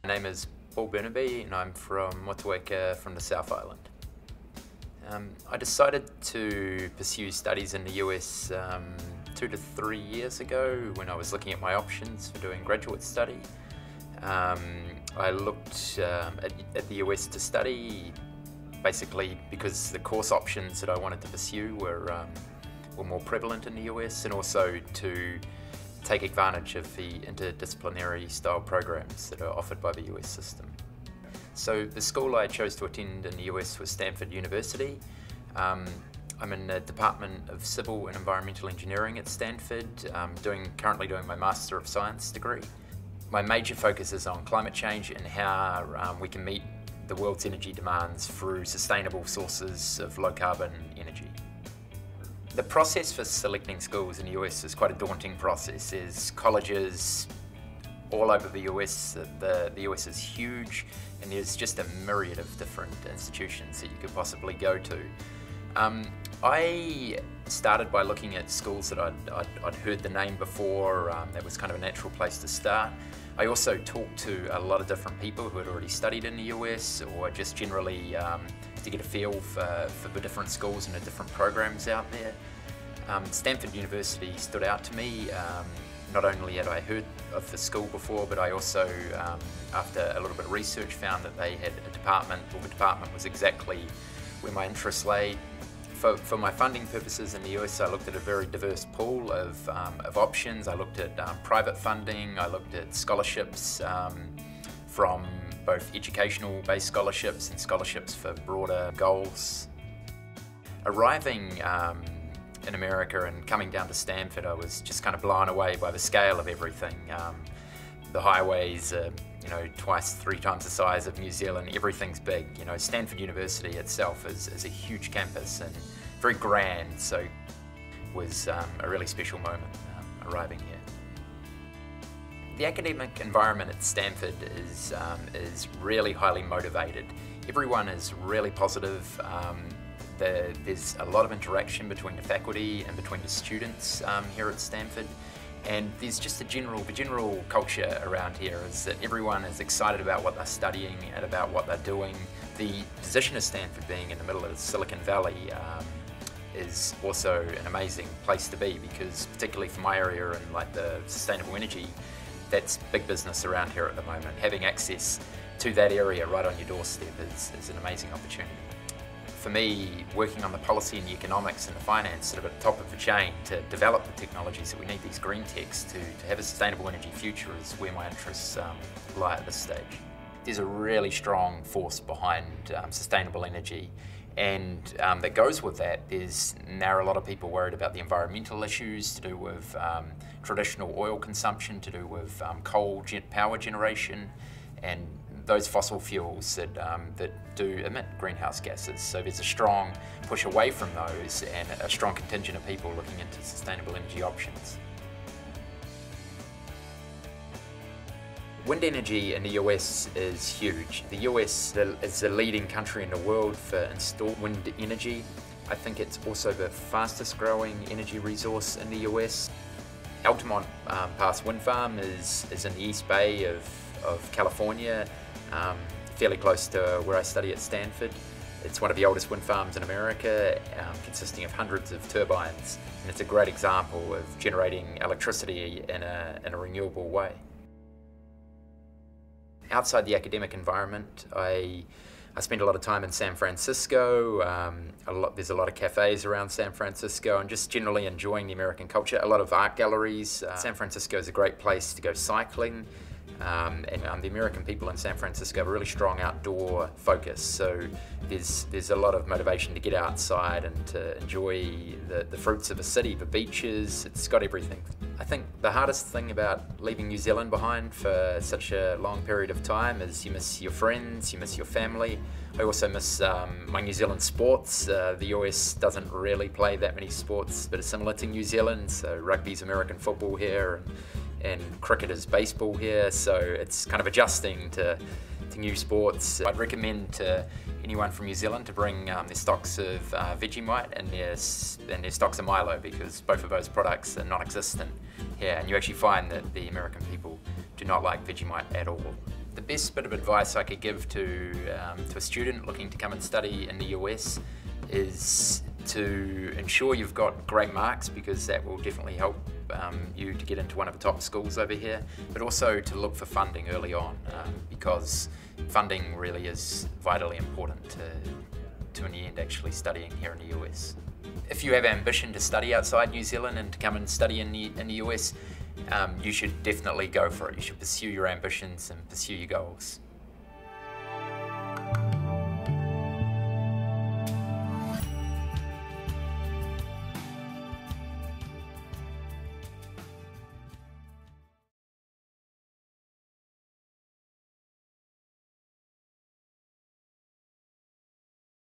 My name is Burnaby and I'm from Motueka from the South Island. I decided to pursue studies in the US 2 to 3 years ago when I was looking at my options for doing graduate study. I looked at the US to study basically because the course options that I wanted to pursue were more prevalent in the US, and also to take advantage of the interdisciplinary style programs that are offered by the US system. So the school I chose to attend in the US was Stanford University. I'm in the Department of Civil and Environmental Engineering at Stanford, currently doing my Master of Science degree. My major focus is on climate change and how we can meet the world's energy demands through sustainable sources of low carbon energy. The process for selecting schools in the US is quite a daunting process. There's colleges all over the US. The US is huge, and there's just a myriad of different institutions that you could possibly go to. I started by looking at schools that I'd heard the name before. That was kind of a natural place to start. I also talked to a lot of different people who had already studied in the US, or just generally to get a feel for the different schools and the different programs out there. Stanford University stood out to me. Not only had I heard of the school before, but I also, after a little bit of research, found that they had a department, or the department was exactly where my interests lay. For my funding purposes in the US, I looked at a very diverse pool of options. I looked at private funding, I looked at scholarships from both educational-based scholarships and scholarships for broader goals. Arriving in America and coming down to Stanford, I was just kind of blown away by the scale of everything. The highways are, twice, 3 times the size of New Zealand. Everything's big. Stanford University itself is a huge campus and very grand, so it was a really special moment arriving here. The academic environment at Stanford is really highly motivated. Everyone is really positive. There's a lot of interaction between the faculty and between the students here at Stanford. And there's just the general culture around here is that everyone is excited about what they're studying and about what they're doing. The position of Stanford being in the middle of Silicon Valley is also an amazing place to be, because particularly for my area and like the sustainable energy, that's big business around here at the moment. Having access to that area right on your doorstep is an amazing opportunity. For me, working on the policy and the economics and the finance sort of at the top of the chain to develop the technologies that we need, these green techs, to have a sustainable energy future, is where my interests lie at this stage. There's a really strong force behind sustainable energy, and that goes with that, there's now a lot of people worried about the environmental issues to do with traditional oil consumption, to do with coal power generation, and those fossil fuels that do emit greenhouse gases. So there's a strong push away from those and a strong contingent of people looking into sustainable energy options. Wind energy in the US is huge. The US is the leading country in the world for installed wind energy. I think it's also the fastest growing energy resource in the US. Altamont Pass Wind Farm is in the East Bay of California, fairly close to where I study at Stanford. It's one of the oldest wind farms in America, consisting of hundreds of turbines, and it's a great example of generating electricity in a renewable way. Outside the academic environment, I spend a lot of time in San Francisco. There's a lot of cafes around San Francisco, and just generally enjoying the American culture. A lot of art galleries. San Francisco is a great place to go cycling. And the American people in San Francisco have a really strong outdoor focus, so there's a lot of motivation to get outside and to enjoy the fruits of a city, the beaches. It's got everything. I think the hardest thing about leaving New Zealand behind for such a long period of time is you miss your friends, you miss your family. I also miss my New Zealand sports. The US doesn't really play that many sports that are similar to New Zealand, so rugby's American football here, and cricket is baseball here, so it's kind of adjusting to new sports. I'd recommend to anyone from New Zealand to bring their stocks of Vegemite and their stocks of Milo, because both of those products are non-existent here, and you actually find that the American people do not like Vegemite at all. The best bit of advice I could give to a student looking to come and study in the US is to ensure you've got great marks, because that will definitely help you to get into one of the top schools over here, but also to look for funding early on, because funding really is vitally important to in the end actually studying here in the US. If you have ambition to study outside New Zealand and to come and study in the US, you should definitely go for it. You should pursue your ambitions and pursue your goals.